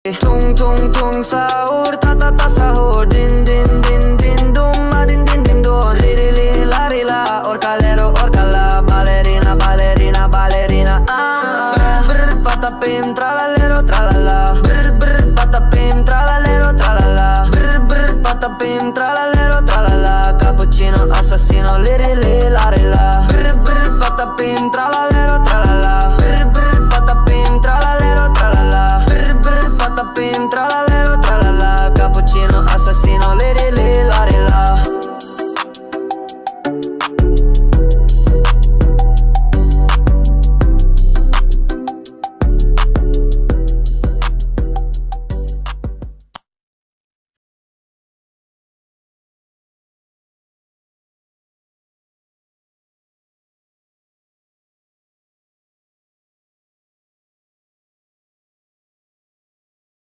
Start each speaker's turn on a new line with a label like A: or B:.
A: Tung tung tung sahur, ta ta ta sahur. Din din din din dum, ma din din din dum. Liri li la ri la, orcalero orcala. Ballerina ballerina ballerina. Brr brr patapim tralalero tralala. Brr brr patapim tralalero tralala. Brr brr patapim tralalero tralala. Cappuccino assassino, liri li la ri la. Brr brr patapim tralalero tralala. Brr brr patapim tralalero tralala. Brr brr patapim tralala.